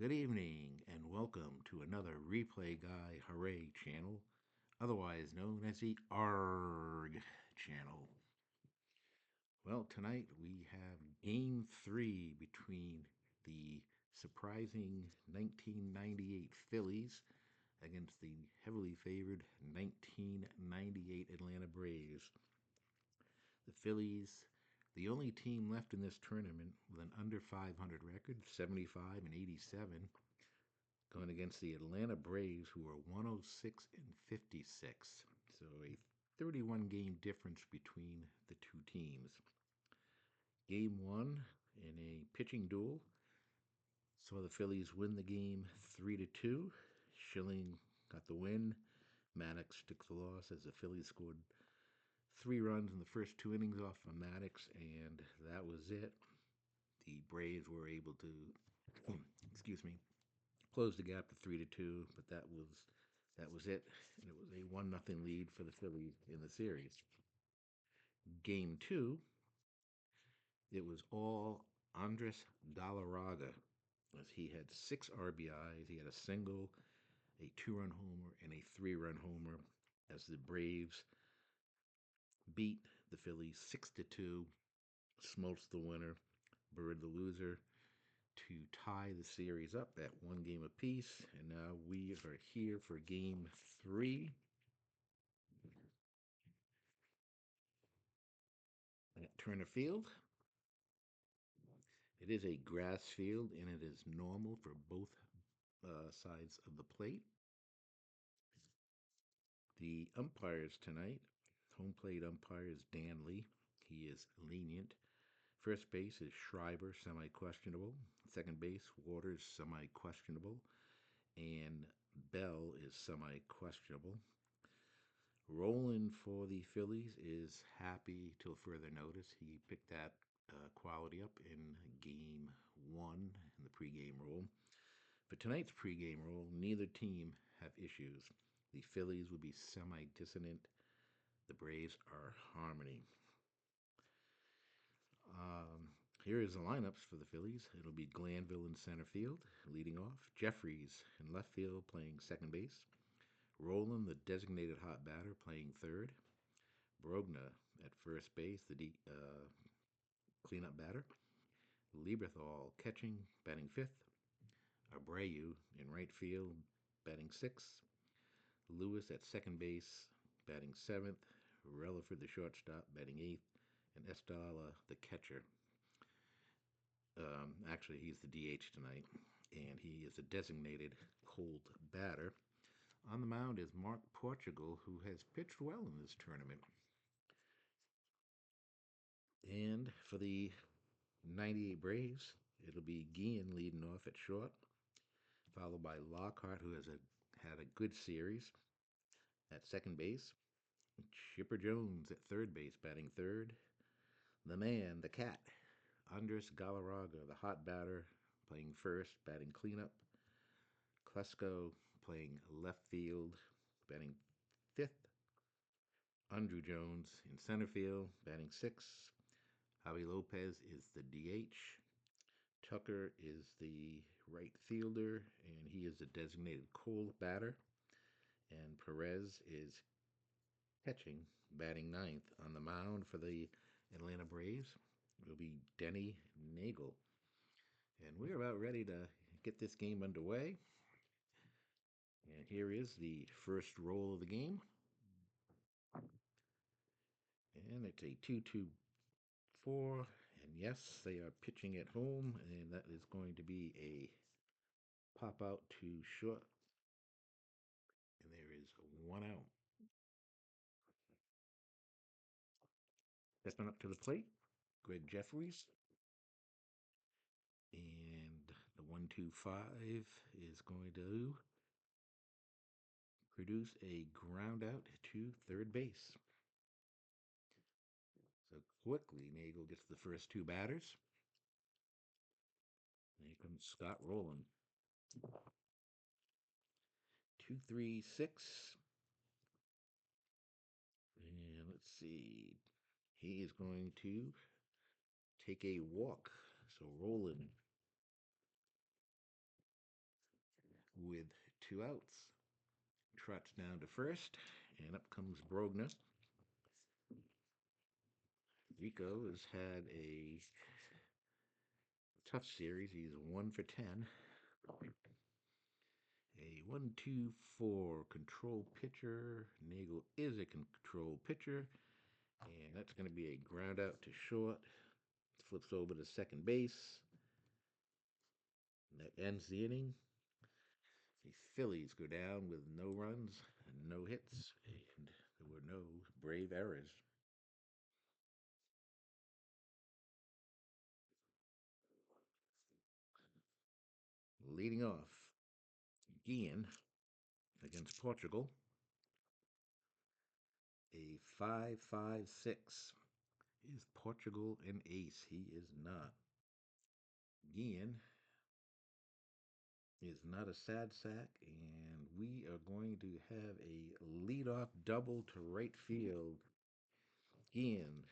Good evening and welcome to another Replay Guy Hooray channel, otherwise known as the ARG channel. Well, tonight we have Game 3 between the surprising 1998 Phillies against the heavily favored 1998 Atlanta Braves. The Phillies, the only team left in this tournament with an under 500 record, 75 and 87, going against the Atlanta Braves, who are 106 and 56. So a 31 game difference between the two teams. Game one in a pitching duel saw the Phillies win the game 3-2. Schilling got the win. Maddox took the loss as the Phillies scored 3 runs in the first 2 innings off of Maddox, and that was it. The Braves were able to, excuse me, close the gap to 3-2, but that was it. And it was a 1-0 lead for the Phillies in the series. Game two, it was all Andres Galarraga, as he had 6 RBIs. He had a single, a 2-run homer, and a 3-run homer as the Braves beat the Phillies 6-2, smokes the winner, Bird the loser, to tie the series up at 1 game apiece. And now we are here for game three at Turner Field. It is a grass field and it is normal for both sides of the plate. The umpires tonight, home plate umpire is Dan Lee. He is lenient. First base is Schreiber, semi-questionable. Second base, Waters, semi-questionable. And Bell is semi-questionable. Roland for the Phillies is happy till further notice. He picked that quality up in game one in the pregame roll. For tonight's pregame roll, neither team have issues. The Phillies will be semi-dissonant. The Braves are harmony. Here is the lineups for the Phillies. It'll be Glanville in center field, leading off. Jeffries in left field, playing second base. Roland, the designated hot batter, playing third. Brogna at first base, the cleanup batter. Lieberthal catching, batting fifth. Abreu in right field, batting sixth. Lewis at second base, batting seventh. Relaford, the shortstop, batting eighth. And Estala, the catcher. Actually, he's the DH tonight, and he is a designated cold batter. On the mound is Mark Portugal, who has pitched well in this tournament. And for the 98 Braves, it'll be Guillen leading off at short, followed by Lockhart, who had a good series at second base. Chipper Jones at third base, batting third. The man, the cat, Andres Galarraga, the hot batter, playing first, batting cleanup. Klesko playing left field, batting fifth. Andrew Jones in center field, batting sixth. Javi Lopez is the DH. Tucker is the right fielder, and he is a designated cold batter. And Perez is catching, batting ninth. On the mound for the Atlanta Braves will be Denny Neagle. And we're about ready to get this game underway. And here is the first roll of the game. And it's a 2-2-4. And yes, they are pitching at home, and that is going to be a pop out to short. And there is 1 out. Stepping up to the plate, Greg Jeffries. And the 1-2-5 is going to produce a ground out to third base. So quickly, Nagel gets the first two batters. And here comes Scott Rowland. 2-3-6. And let's see. He is going to take a walk. So Rowland with 2 outs. Trots down to first, and up comes Brogna. Rico has had a tough series. He's 1 for 10. A 1-2-4 control pitcher. Neagle is a control pitcher, and that's going to be a ground out to short. Flips over to second base. And that ends the inning. The Phillies go down with no runs and no hits, and there were no brave errors. Leading off, Ian against Portugal, a 5.56. Is Portugal an ace? He is not. Ian is not a sad sack, and we are going to have a leadoff double to right field. Ian,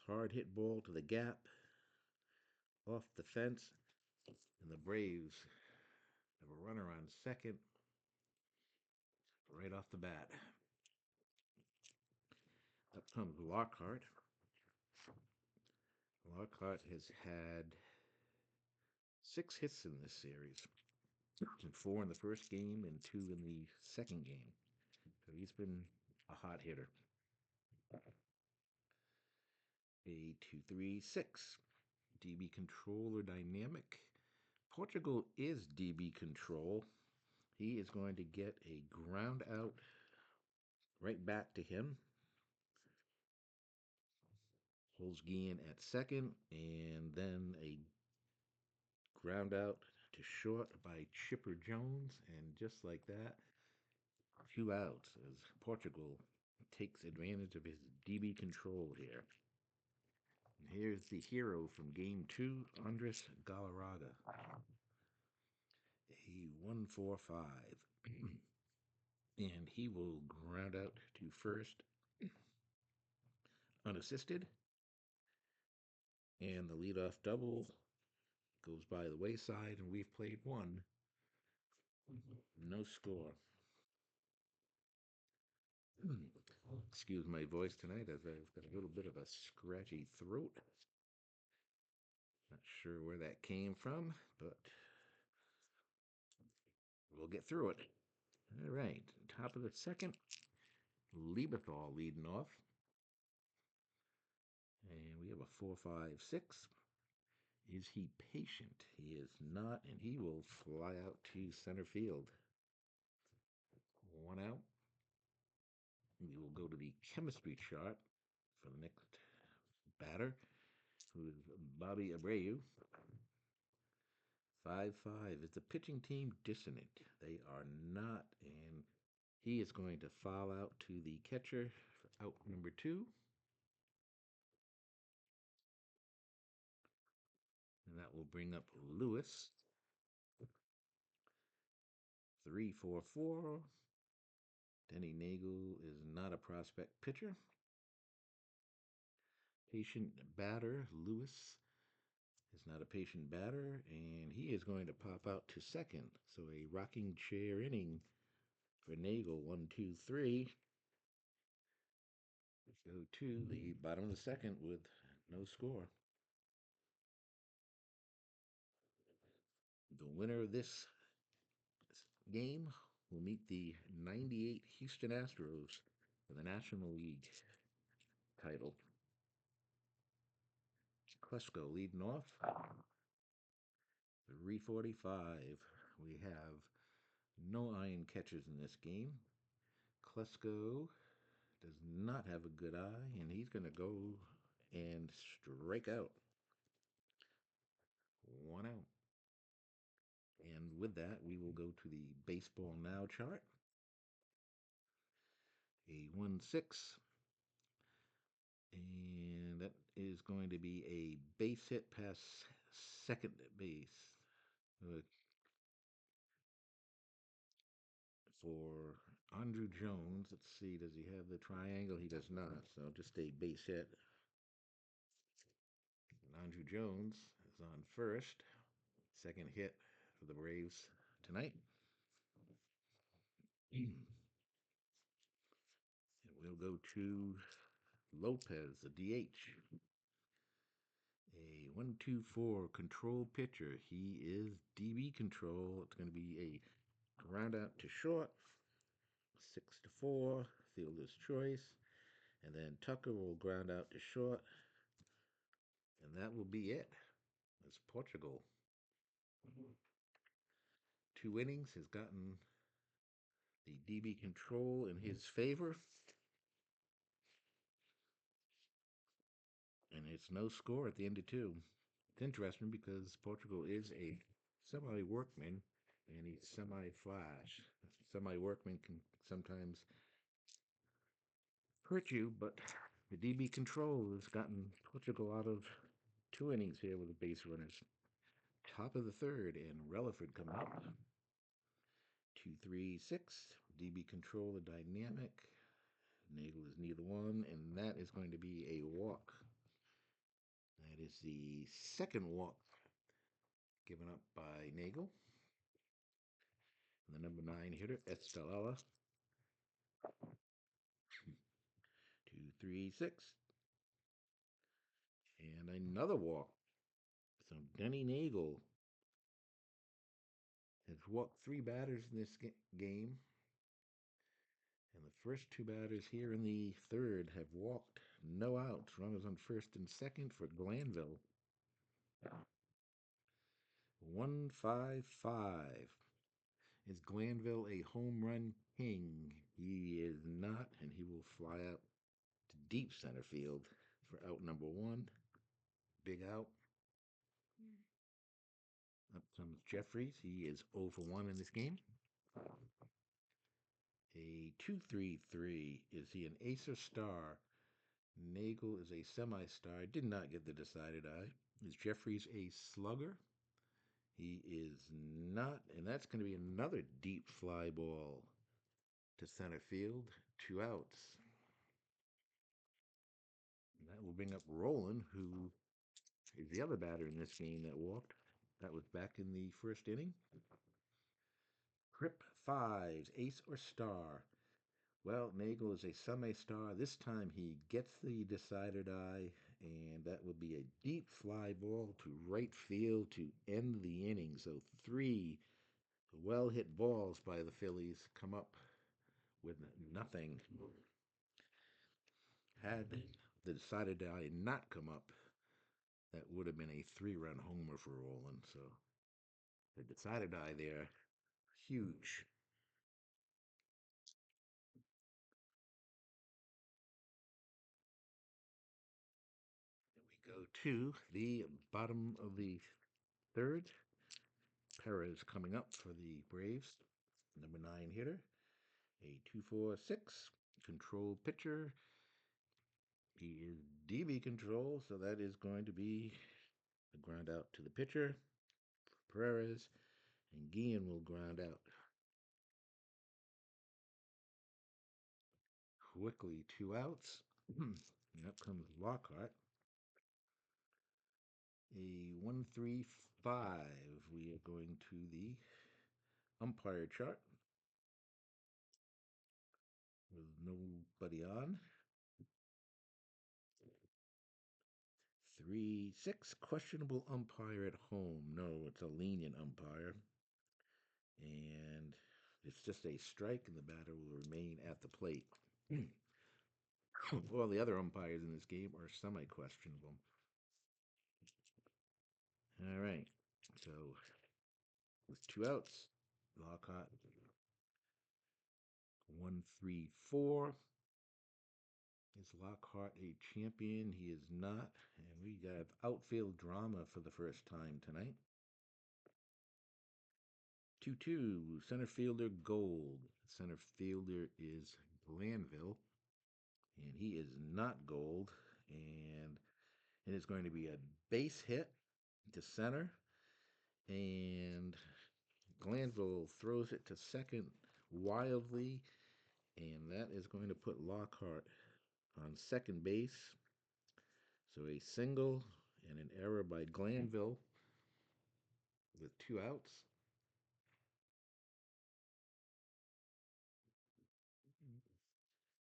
hard hit ball to the gap, off the fence, and the Braves have a runner on second right off the bat. Up comes Lockhart. Lockhart has had 6 hits in this series, and 4 in the first game and 2 in the second game. So he's been a hot hitter. A 2-3-6. DB control or dynamic. Portugal is DB control. He is going to get a ground out right back to him. Holds Guillen at second, and then a ground out to short by Chipper Jones, and just like that, 2 outs as Portugal takes advantage of his DB control here. And here's the hero from game 2, Andres Galarraga. A 1-4-5. And he will ground out to first unassisted. And the leadoff double goes by the wayside, and we've played one. No score. Excuse my voice tonight, as I've got a little bit of a scratchy throat. Not sure where that came from, but we'll get through it. All right, top of the second, Lieberthal leading off. And we have a 4-5-6. Is he patient? He is not, and he will fly out to center field. 1 out. We will go to the chemistry chart for the next batter, who is Bobby Abreu. 5-5. Is the pitching team dissonant? They are not, and he is going to foul out to the catcher for out number 2. And that will bring up Lewis. 3-4-4. Denny Neagle is not a prospect pitcher. Patient batter, Lewis is not a patient batter, and he is going to pop out to second. So a rocking chair inning for Nagel. 1-2-3. Go to the bottom of the second with no score. The winner of this game will meet the 98 Houston Astros for the National League title. Klesko leading off. 3:45. We have no iron catchers in this game. Klesko does not have a good eye, and he's going to go and strike out. 1 out. And with that, we will go to the Baseball Now chart. A 1-6. And that is going to be a base hit past second base. For Andrew Jones, let's see, does he have the triangle? He does not, so just a base hit. And Andrew Jones is on first. Second hit for the Braves tonight. And we'll go to Lopez, the DH. A 1-2-4 control pitcher. He is DB control. It's going to be a ground out to short, 6-4, fielder's choice. And then Tucker will ground out to short. And that will be it. That's Portugal. 2 innings has gotten the DB control in his favor. And it's no score at the end of 2. It's interesting because Portugal is a semi workman and he's semi flash. Semi workman can sometimes hurt you, but the DB control has gotten Portugal out of 2 innings here with the base runners. Top of the third, and Relaford coming up. 2-3-6. DB control, the dynamic. Neagle is neither one, and that is going to be a walk. That is the second walk given up by Neagle. And the number 9 hitter, Estelella. 2-3-6. And another walk. So Denny Neagle has walked 3 batters in this game. And the first 2 batters here in the third have walked. No outs. Runners on first and second for Glanville. 1-5-5. Is Glanville a home run king? He is not, and he will fly out to deep center field for out number 1. Big out. Up comes Jeffries. He is 0 for 1 in this game. A 2-3-3. Is he an ace or star? Nagel is a semi-star. Did not get the decided eye. Is Jeffries a slugger? He is not, and that's going to be another deep fly ball to center field. 2 outs. And that will bring up Roland, who is the other batter in this game that walked. That was back in the first inning. Crip 5s, ace or star. Well, Nagel is a semi-star. This time he gets the decided eye, and that will be a deep fly ball to right field to end the inning. So 3 well-hit balls by the Phillies come up with nothing. Had the decided eye not come up, that would have been a 3-run homer for Roland. So the decided eye there, huge. We go to the bottom of the third. Perez coming up for the Braves. Number 9 hitter. A 2-4-6 control pitcher. He is DB control, so that is going to be a ground out to the pitcher. Perez, and Guillen will ground out. Quickly, 2 outs. And up comes Lockhart. A 1-3-5. We are going to the umpire chart with nobody on. 3-6. Questionable umpire at home. No, it's a lenient umpire. And it's just a strike, and the batter will remain at the plate. All the other umpires in this game are semi-questionable. All right. So with 2 outs, Lockhart 1-3-4. Is Lockhart a champion? He is not. And we got outfield drama for the first time tonight. 2-2. Center fielder Gold. Center fielder is Glanville. And he is not Gold. And it is going to be a base hit to center. And Glanville throws it to second wildly. And that is going to put Lockhart on second base. So a single and an error by Glanville with 2 outs.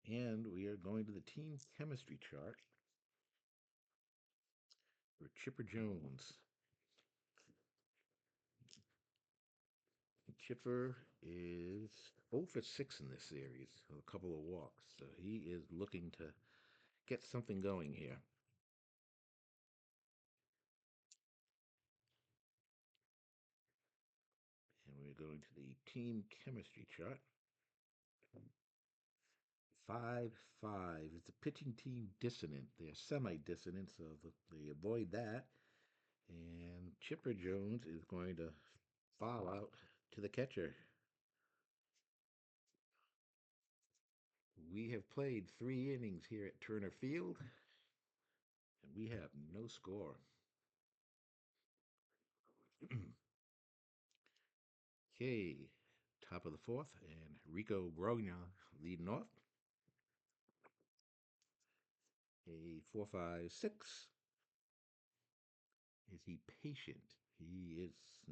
And we are going to the team chemistry chart for Chipper Jones. Chipper is 0 for 6 in this series, a couple of walks. So he is looking to get something going here. And we're going to the team chemistry chart. 5-5. It's a pitching team dissonant. They're semi-dissonant, so they avoid that. And Chipper Jones is going to foul out to the catcher. We have played 3 innings here at Turner Field, and we have no score. Okay, top of the 4th, and Rico Brogna leading off. A 4-5-6. Is he patient? He is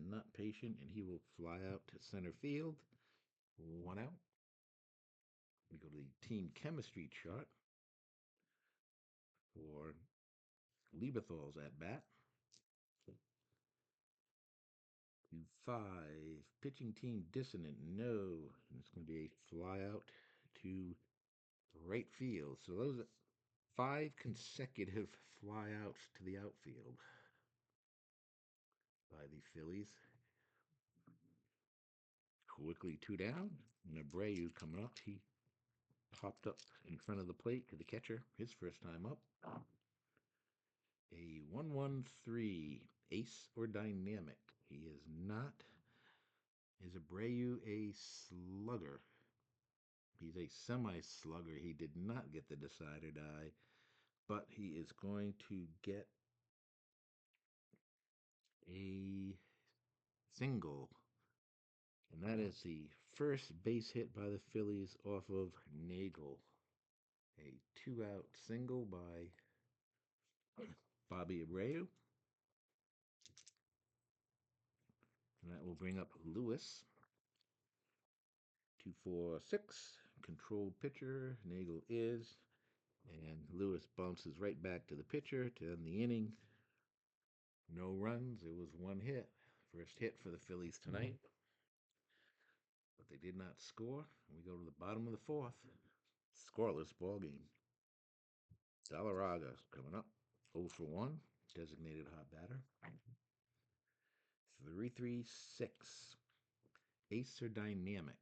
not patient, and he will fly out to center field. 1 out. We go to the team chemistry chart for Lieberthal's at bat. 5. Pitching team dissonant. No. And it's going to be a fly out to right field. So those are 5 consecutive flyouts to the outfield by the Phillies. Quickly 2 down. And Abreu coming up. He popped up in front of the plate to the catcher. His first time up. A 1-1-3. Ace or dynamic. He is not. Is Abreu a slugger? He's a semi-slugger. He did not get the decider die, but he is going to get a single. And that is the first base hit by the Phillies off of Neagle. A 2-out single by Bobby Abreu. And that will bring up Lewis. 2-4-6. Controlled pitcher. Neagle is. And Lewis bounces right back to the pitcher to end the inning. No runs. It was 1 hit. First hit for the Phillies tonight. But they did not score. We go to the bottom of the 4th. Scoreless ball game. Galarraga coming up. 0 for 1. Designated hot batter. 3-3-6. Ace or dynamic.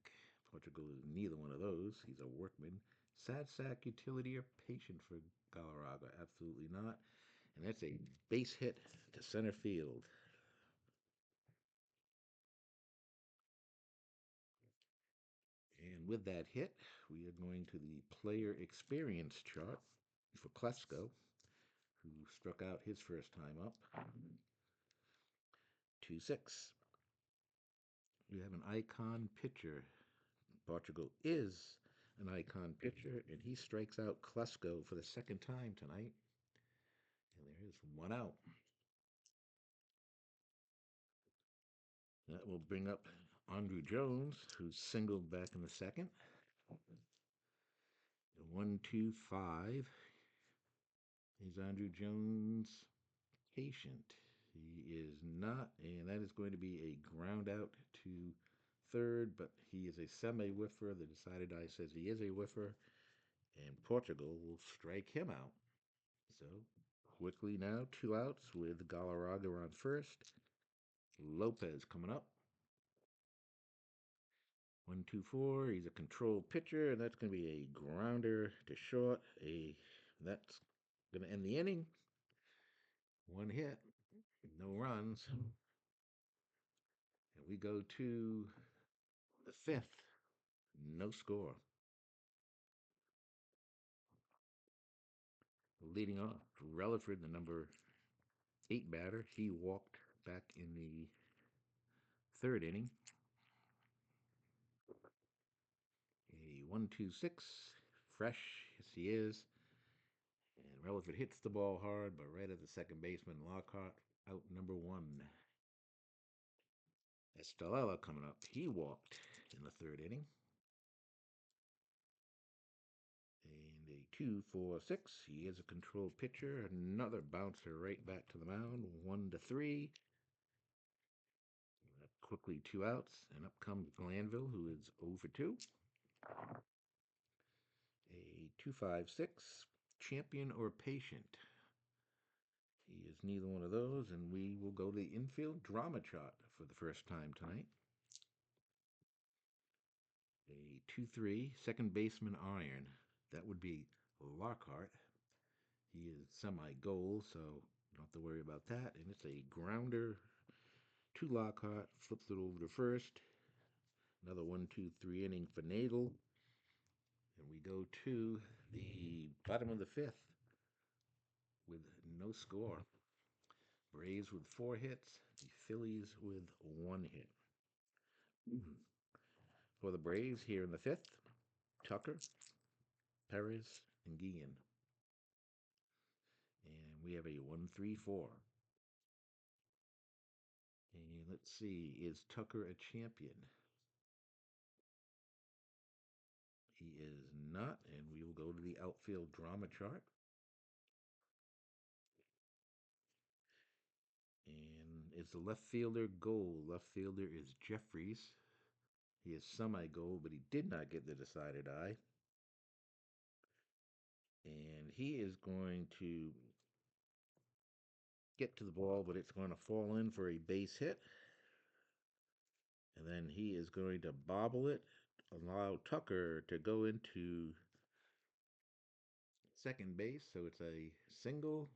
Portugal is neither one of those. He's a workman. Sad sack, utility, or patient for Galarraga? Absolutely not. And that's a base hit to center field. And with that hit, we are going to the player experience chart for Klesko, who struck out his first time up. 2-6. We have an icon pitcher. Portugal is an icon pitcher, and he strikes out Klesko for the second time tonight. And there is 1 out. That will bring up Andrew Jones, who's singled back in the second. 1-2-5. Is Andrew Jones patient? He is not, and that is going to be a ground out to third, but he is a semi-whiffer. The decided die says he is a whiffer, and Portugal will strike him out. So quickly now, 2 outs with Galarraga on first. Lopez coming up. 1-2-4. He's a controlled pitcher, and that's going to be a grounder to short. That's going to end the inning. 1 hit, no runs. And we go to the 5th. No score. Leading off, Relaford, the number 8 batter. He walked back in the 3rd inning. A 1-2-6. Fresh, yes he is. And Relaford hits the ball hard, but right at the second baseman, Lockhart, out number 1. Estrella coming up. He walked in the 3rd inning. 2-4-6. He is a control pitcher. Another bouncer right back to the mound. 1-3. Quickly 2 outs, and up comes Glanville, who is 0 for 2. A 2-5-6. Champion or patient. He is neither one of those, and we will go to the infield drama chart for the first time tonight. A 2-3, second baseman iron. That would be Lockhart. He is semi-goal, so you don't have to worry about that. And it's a grounder to Lockhart, flips it over to first. Another 1-2-3 inning for Neagle. And we go to the bottom of the fifth with no score. Braves with 4 hits, the Phillies with 1 hit. For the Braves here in the fifth, Tucker, Perez, and Guillen. And we have a 1-3-4. And let's see, is Tucker a champion? He is not, and we will go to the outfield drama chart. And is the left fielder goal? Left fielder is Jeffries. He is semi-goal, but he did not get the decided eye. And he is going to get to the ball, but it's going to fall in for a base hit. And then he is going to bobble it, allow Tucker to go into second base. So it's a single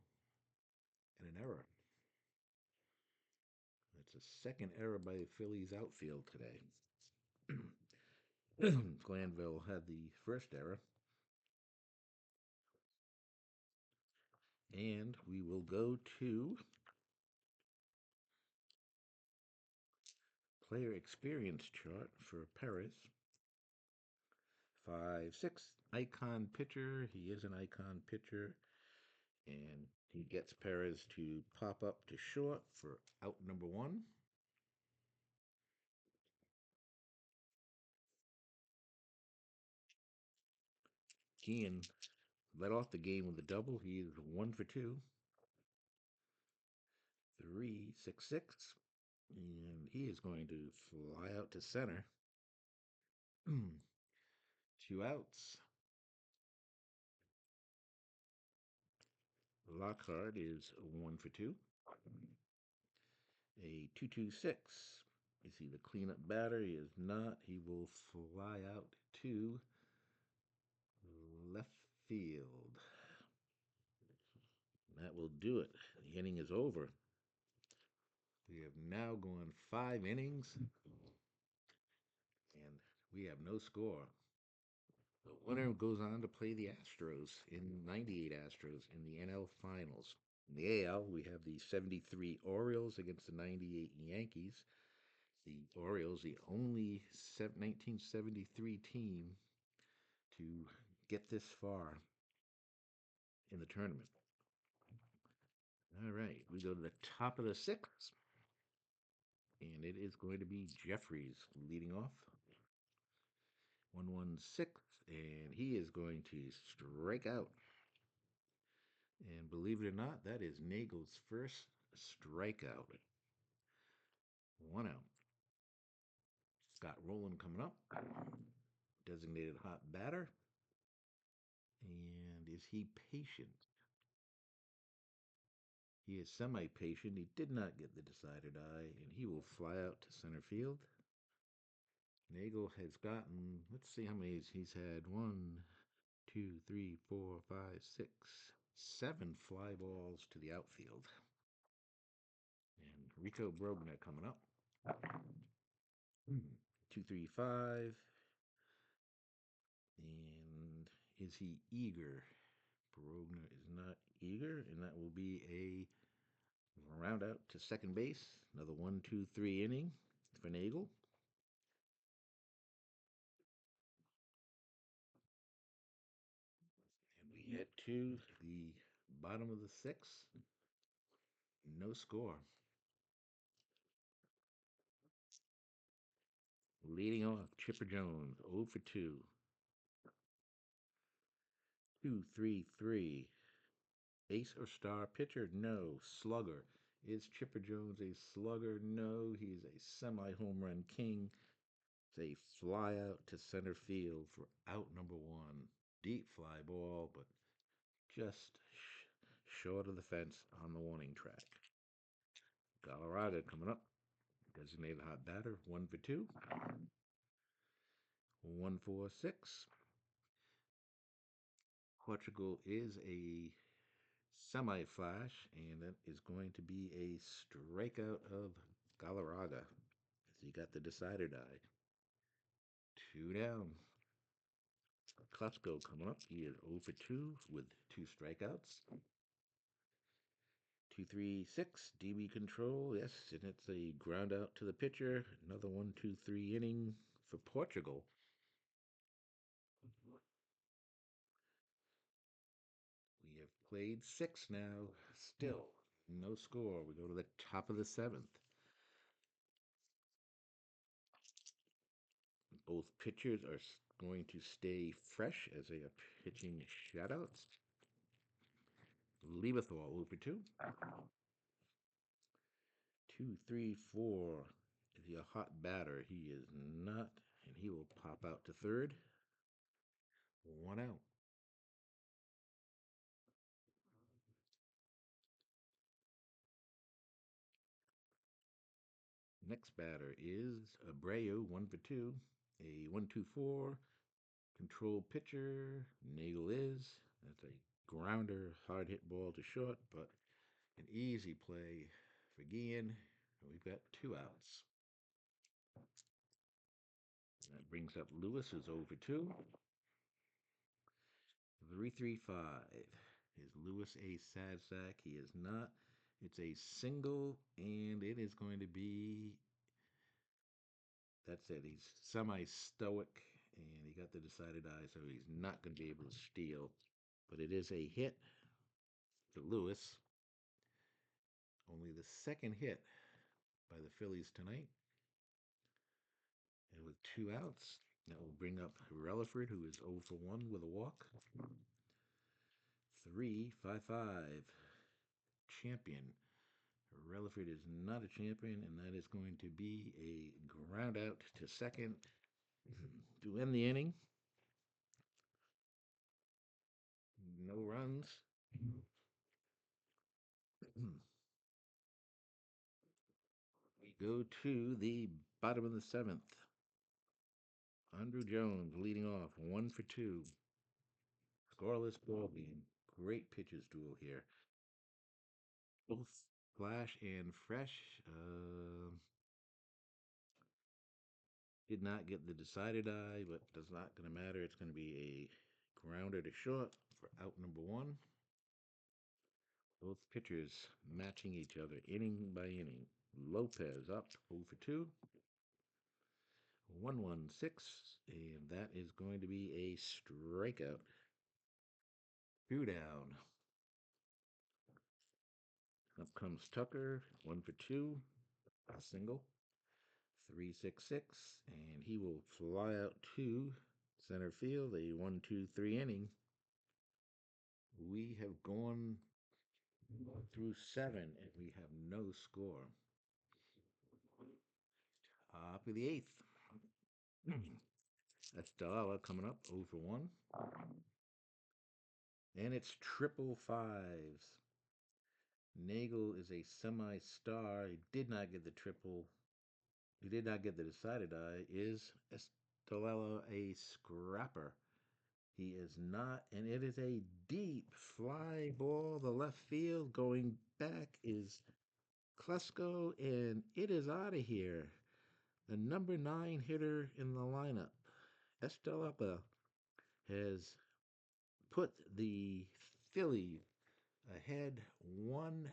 and an error. It's a second error by the Phillies outfield today. Glanville had the first error. And we will go to player experience chart for Perez. 5-6, icon pitcher. He is an icon pitcher. And he gets Perez to pop up to short for out number 1. Guillen led off the game with a double. He is 1 for 2. 3-6-6. And he is going to fly out to center. 2 outs. Lockhart is 1 for 2. A 2-2-6. Is he the cleanup batter? He is not. He will fly out to left field. That will do it. The inning is over. We have now gone 5 innings, and we have no score. The winner goes on to play the Astros in 98 Astros in the NL Finals. In the AL, we have the 73 Orioles against the 98 Yankees. The Orioles, the only 1973 team to get this far in the tournament. All right, we go to the top of the 6th, and it is going to be Jeffries leading off. 1-1-6, and he is going to strike out. And believe it or not, that is Neagle's first strikeout. 1 out. Scott Rowland coming up. Designated hot batter. And is he patient? He is semi-patient. He did not get the decided eye, and he will fly out to center field. Neagle has gotten, let's see how many he's had. 1, 2, 3, 4, 5, 6, 7 fly balls to the outfield. And Rico Brogna coming up. 2-3-5. And is he eager? Brogna is not eager, and that will be a round out to second base. Another 1-2-3 inning for Neagle. And we head to the bottom of the 6th. No score. Leading off, Chipper Jones, 0 for 2. 2-3-3. Ace or star pitcher? No. Slugger. Is Chipper Jones a slugger? No. He's a semi home run king. It's a fly out to center field for out number one. Deep fly ball, but just short of the fence on the warning track. Galarraga coming up. Designated hot batter. 1-for-2. 1-4-6. Portugal is a semi flash, and that is going to be a strikeout of Galarraga as he got the decider die. 2 down. Klesko coming up. He is 0-for-2 with 2 strikeouts. 2-3-6. DB control. Yes, and it's a ground out to the pitcher. Another 1-2-3 inning for Portugal. We have played 6 now. Still no score. We go to the top of the 7th. Both pitchers are going to stay fresh as they are pitching shutouts. Lieberthal 0-for-2. 2-3-4. Is he a hot batter? He is not, and he will pop out to third. 1 out. Next batter is Abreu, 1-for-2. A 1-2-4. Control pitcher. Neagle is. That's a grounder, hard hit ball to short, but an easy play for Guillen. We've got 2 outs. That brings up Lewis, who's 0-for-2. 3-3-5. Is Lewis a sad sack? He is not. It's a single, and it is going to be. That's it. He's semi stoic, and he got the decided eye, so he's not going to be able to steal. But it is a hit for Lewis. Only the second hit by the Phillies tonight. And with 2 outs, that will bring up Relaford, who is 0-for-1 with a walk. 3-5-5. Champion. Relaford is not a champion, and that is going to be a ground out to second to end the inning. No runs. We go to the bottom of the 7th. Andrew Jones leading off, 1-for-2. Scoreless ball game. Great pitches duel here. Both flash and fresh. Did not get the decided eye, but does not going to matter. It's going to be a grounder to short for out number 1. Both pitchers matching each other inning by inning. Lopez up 0-for-2. 1-1-6, and that is going to be a strikeout. 2 down. Up comes Tucker, 1-for-2, a single. 3-6-6, and he will fly out to center field. A 1-2-3 inning. We have gone through 7, and we have no score. Up to the 8th. Estrella coming up 0-for-1. And it's triple fives. Neagle is a semi-star. He did not get the triple. He did not get the decided eye. Is Estrella a scrapper? He is not, and it is a deep fly ball. The left field going back is Klesko, and it is out of here. The number 9 hitter in the lineup, Estrella, has put the Phillies ahead 1-0.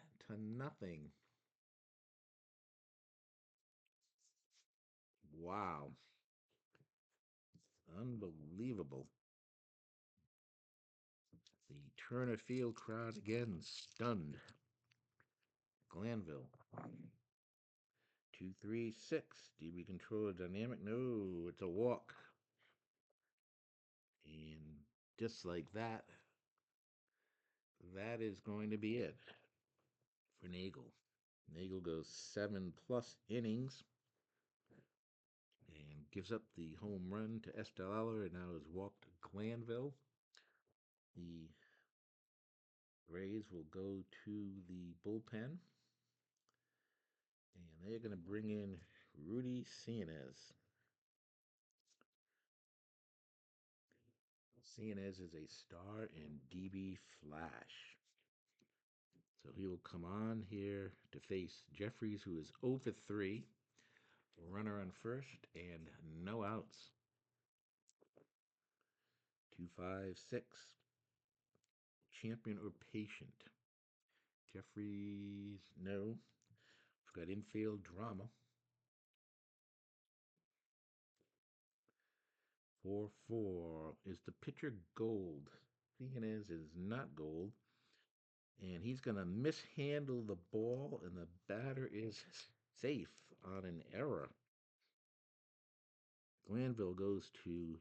Wow. Unbelievable. The Turner Field crowd again stunned. Glanville. 2-3-6. DB controller dynamic. No, it's a walk. And just like that, that is going to be it for Neagle. Neagle goes 7+ innings and gives up the home run to Estrella and now has walked Glanville. The Braves will go to the bullpen and they're going to bring in Rudy Cianez. Cianez is a star in DB Flash. So he will come on here to face Jeffries, who is 0 for 3, runner on first, and no outs. 2-5-6. Champion or patient? Jeffries, no. We've got infield drama. 4-4. Is the pitcher gold? Cianez is not gold. And he's going to mishandle the ball, and the batter is safe on an error. Glanville goes to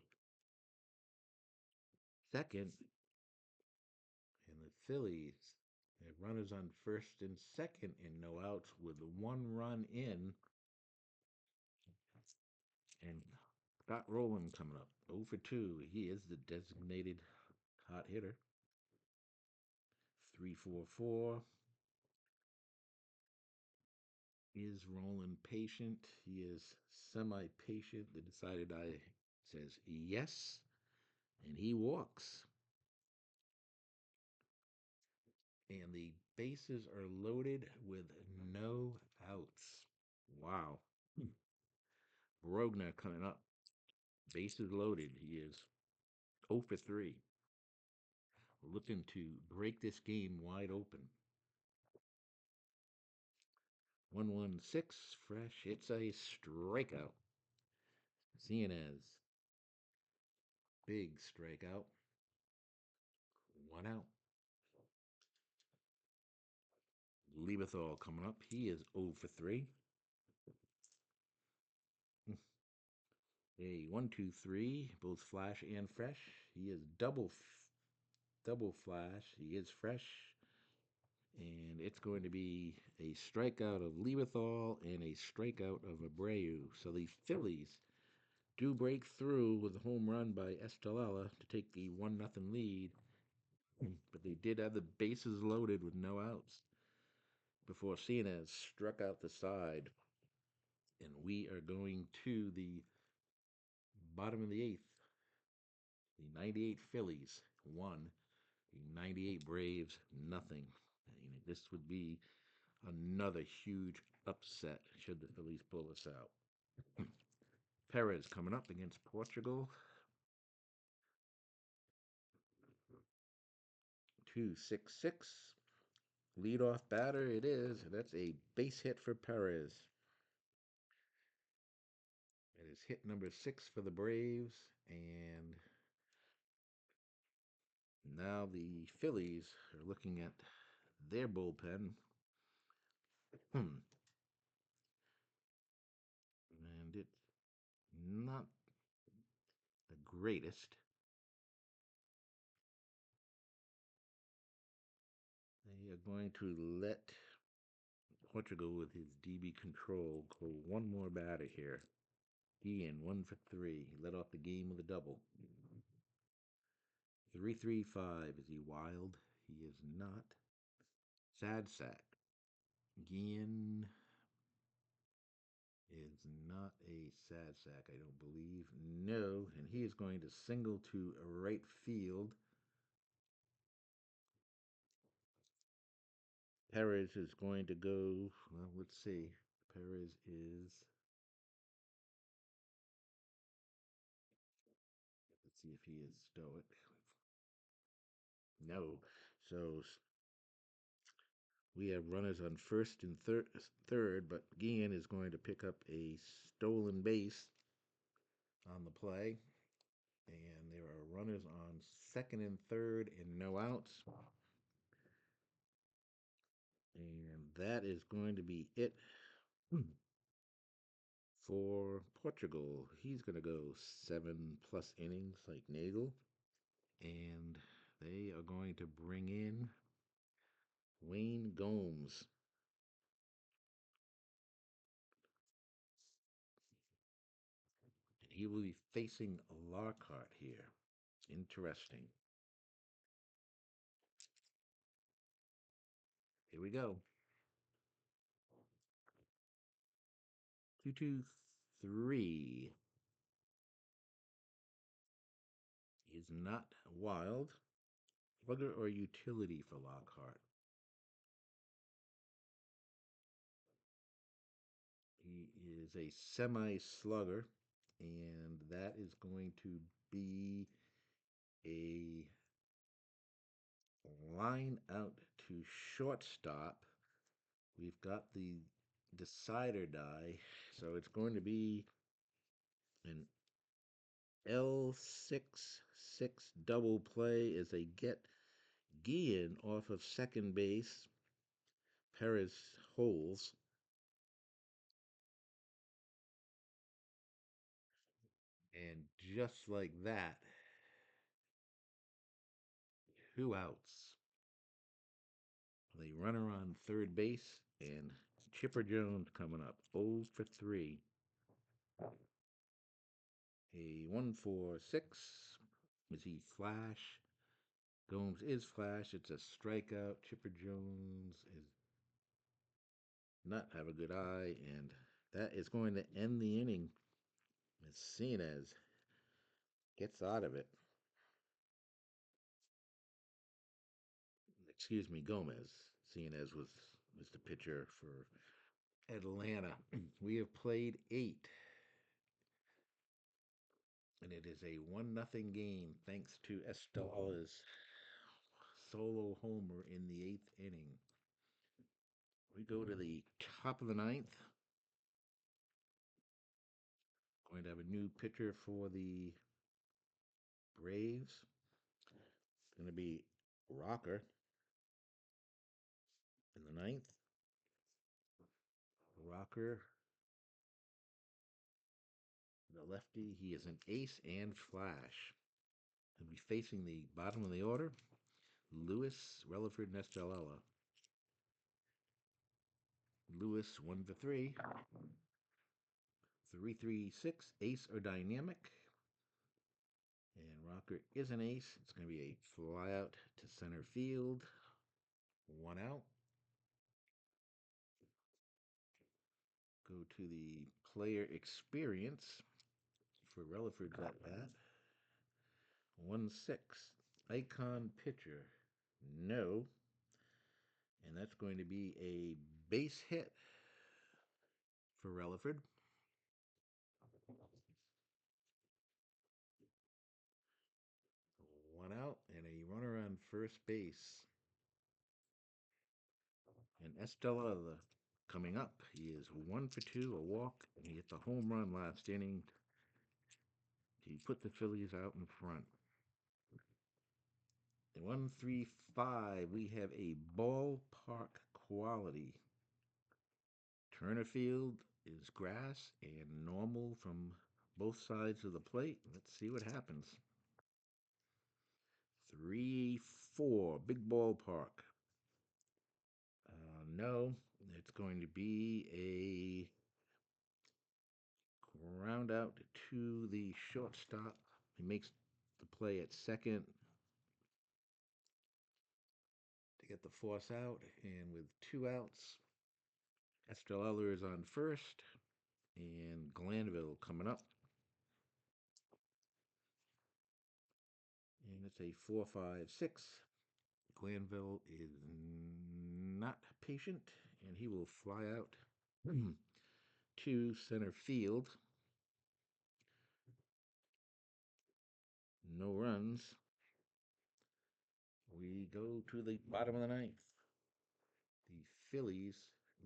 second, and the Phillies have runners on first and second and no outs with one run in. And Scott Rowland coming up 0 for 2. He is the designated hot hitter. 3-4-4. Is Rowland patient? He is semi-patient. The decided I says yes, and he walks. And the bases are loaded with no outs. Wow. Brogna coming up. Bases loaded. He is 0 for 3. Looking to break this game wide open. 1-1-6. Fresh. It's a strikeout. Cianez. Big strikeout. 1 out. Lieberthal coming up. He is 0 for 3. A 1-2-3, both flash and fresh. He is double flash. He is fresh. And it's going to be a strikeout of Lieberthal and a strikeout of Abreu. So the Phillies do break through with a home run by Estrella to take the 1-0 lead. But they did have the bases loaded with no outs before Cianez struck out the side. And we are going to the bottom of the eighth. The 98 Phillies won. The 98 Braves nothing. And this would be another huge upset should the Phillies pull this out. Perez coming up against Portugal. 2-6-6. Leadoff batter it is, and that's a base hit for Perez. It is hit number 6 for the Braves, and now the Phillies are looking at their bullpen. And it's not the greatest. They are going to let Portugal with his DB control go one more batter here. Ian, 1 for 3. He led off the game with a double. 3-3-5. Is he wild? He is not. Sad sack. Gian is not a sad sack, I don't believe. No, and he is going to single to right field. Perez is going to go, well, let's see. Perez is, let's see if he is stoic. No. So we have runners on first and third, but Gian is going to pick up a stolen base on the play. And there are runners on second and third and no outs. And that is going to be it for Portugal. He's going to go 7+ innings like Neagle. And they are going to bring in Wayne Gomes. And he will be facing Lockhart here. Interesting. Here we go. 2-2-3 is not wild. Slugger or utility for Lockhart. He is a semi slugger, and that is going to be a line out to shortstop. We've got the decider die, so it's going to be an L6-6 double play as they get Guillen off of second base. Perez holds. And just like that, 2 outs. The runner on third base and Chipper Jones coming up 0 for 3. A 1-for-6. Is he flash? Gomes is flash. It's a strikeout. Chipper Jones is not have a good eye, and that is going to end the inning. As Cinez gets out of it. Excuse me, Gomez. Cinez was the pitcher for Atlanta. We have played 8, and it is a 1-0 game thanks to Estela's solo homer in the 8th inning. We go to the top of the 9th. Going to have a new pitcher for the Braves. It's going to be Rocker in the 9th. Rocker, the lefty, he is an ace and flash. He'll be facing the bottom of the order. Lewis, Relaford, and Estrella. Lewis 1 for 3. 3-3-6. Ace or dynamic. And Rocker is an ace. It's going to be a fly out to center field. 1 out. Go to the player experience for Relaford's at bat. 1-6. Icon pitcher. No. And that's going to be a base hit for Relaford. 1 out and a runner on first base. And Estella coming up. He is 1 for 2, a walk, and he hit the home run last inning. He put the Phillies out in front. 1-3-5, we have a ballpark quality. Turner Field is grass and normal from both sides of the plate. Let's see what happens. 3-4, big ballpark. No, it's going to be a ground out to the shortstop. He makes the play at second to get the force out, and with 2 outs, Estrella is on first, and Glanville coming up. And it's a 4-5-6. Glanville is not patient, and he will fly out to center field. No runs. We go to the bottom of the 9th. The Phillies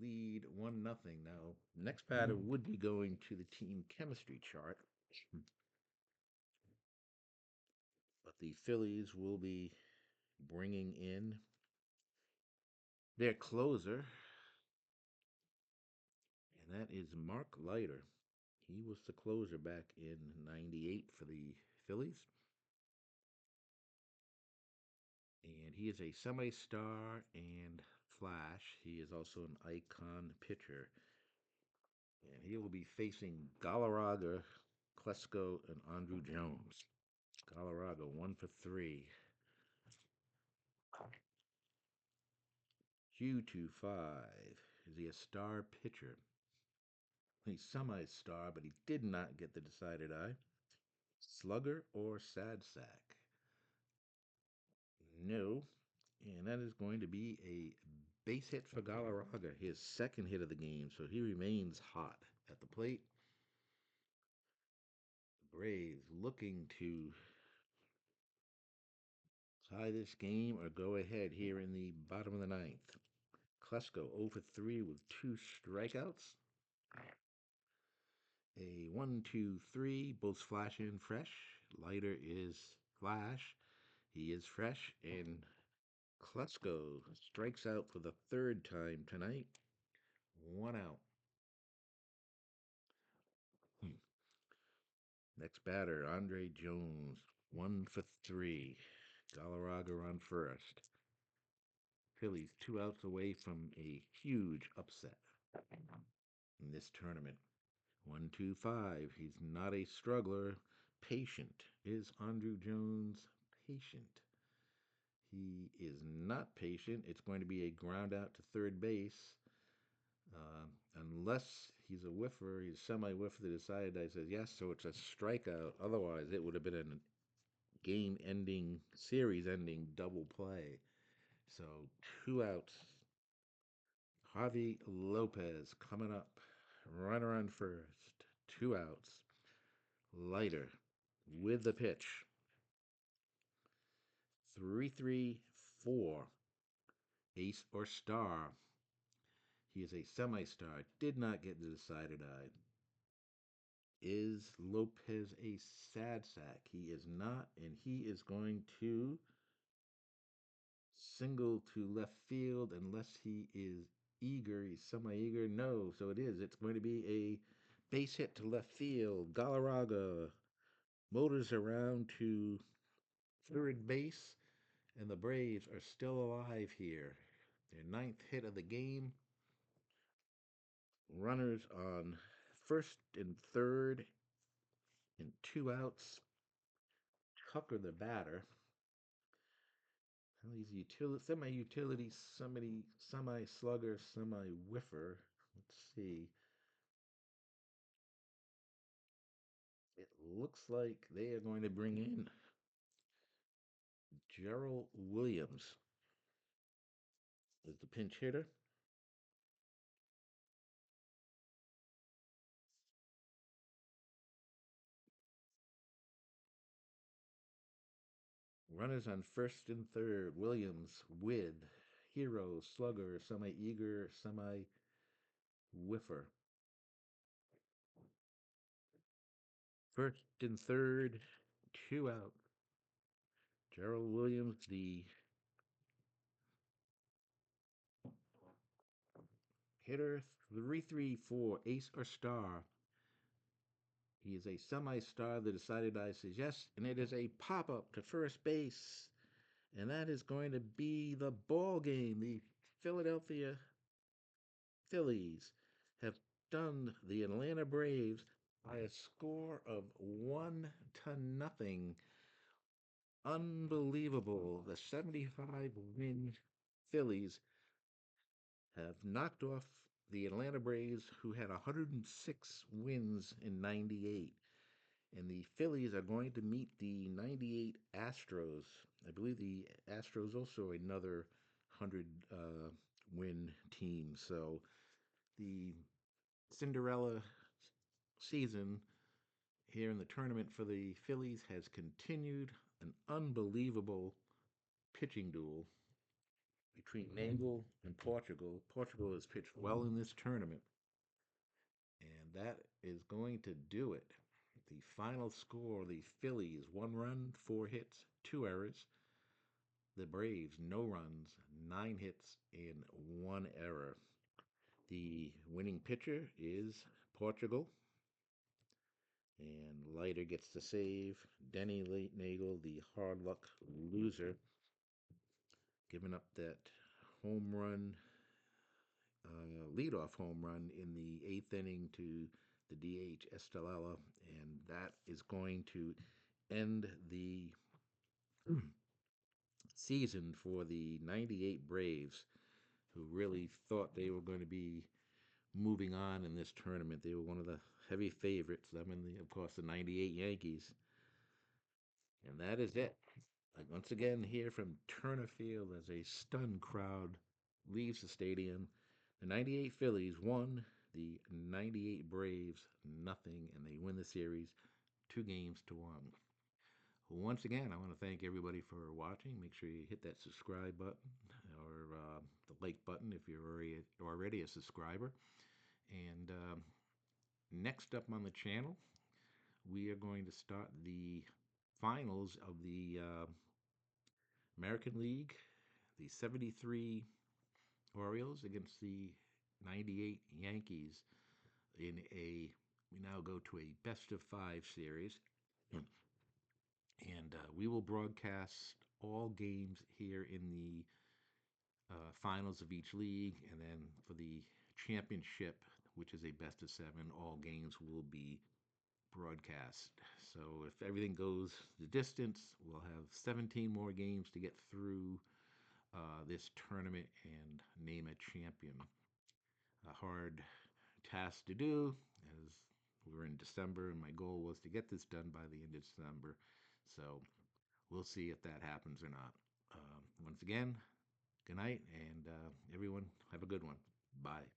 lead 1-0. Now, next batter would be going to the team chemistry chart. But the Phillies will be bringing in their closer, and that is Mark Leiter. He was the closer back in '98 for the Phillies. And he is a semi-star and Flash. He is also an icon pitcher. And he will be facing Galarraga, Klesko, and Andrew Jones. Galarraga 1 for 3. Q25. Is he a star pitcher? He's semi-star, but he did not get the decided eye. Slugger or sad sack? No. And that is going to be a base hit for Galarraga, his second hit of the game, so he remains hot at the plate. The Braves looking to tie this game or go ahead here in the bottom of the ninth. Klesko 0 for 3 with 2 strikeouts. A 1, 2, 3, both Flash and Fresh. Leiter is Flash. He is fresh, and Klesko strikes out for the third time tonight. 1 out. Next batter, Andre Jones. 1 for 3. Galarraga on first. Phillies 2 outs away from a huge upset in this tournament. 1, 2, 5. He's not a struggler. Patient. Is Andrew Jones patient? He is not patient. It's going to be a ground out to third base. Unless he's a whiffer, he's semi-whiffer. The decided I says yes, so it's a strikeout. Otherwise, it would have been a game-ending, series-ending double play. So 2 outs. Javi Lopez coming up. Runner on first. 2 outs. Leiter with the pitch. 3-3-4. Ace or star. He is a semi-star. Did not get the decided eye. Is Lopez a sad sack? He is not, and he is going to single to left field unless he is eager. He's semi-eager. No, so it is. It's going to be a base hit to left field. Galarraga motors around to third base, and the Braves are still alive here. Their ninth hit of the game. Runners on first and third, and 2 outs. Tucker, the batter. Well, he's semi-utility, semi-slugger, semi-whiffer. Let's see. It looks like they are going to bring in Gerald Williams as the pinch hitter. Runners on first and third. Williams with hero, slugger, semi-eager, semi-whiffer. First and third, 2 out. Gerald Williams, the hitter. 3-3-4, ace or star. He is a semi-star. The decided I says yes, and it is a pop-up to first base. And that is going to be the ball game. The Philadelphia Phillies have done the Atlanta Braves by a score of 1-0. Unbelievable. The 75 win Phillies have knocked off the Atlanta Braves, who had 106 wins in 98. And the Phillies are going to meet the 98 Astros. I believe the Astros also another 100 win team. So the Cinderella season here in the tournament for the Phillies has continued. An unbelievable pitching duel between Neagle and Portugal. Portugal has pitched well in this tournament, and that is going to do it. The final score, the Phillies 1 run, 4 hits, 2 errors. The Braves, no runs, 9 hits, and 1 error. The winning pitcher is Portugal, and Leiter gets the save. Denny Nagel, the hard luck loser, giving up that home run leadoff home run in the eighth inning to the DH Estrella, and that is going to end the season for the '98 Braves, who really thought they were going to be moving on in this tournament. They were one of the heavy favorites. Them and of course, the '98 Yankees, and that is it. Once again, here from Turner Field as a stunned crowd leaves the stadium. The '98 Phillies won, the '98 Braves nothing, and they win the series 2-1. Once again, I want to thank everybody for watching. Make sure you hit that subscribe button or the like button if you're already a subscriber. And next up on the channel, we are going to start the finals of the American League, the '73 Orioles against the '98 Yankees in a we now go to a best of five series, and we will broadcast all games here in the finals of each league, and then for the championship, which is a best of seven, all games will be broadcast. So if everything goes the distance, we'll have 17 more games to get through this tournament and name a champion. A hard task to do, as we're in December, and my goal was to get this done by the end of December. So we'll see if that happens or not. Once again, good night, and everyone have a good one. Bye.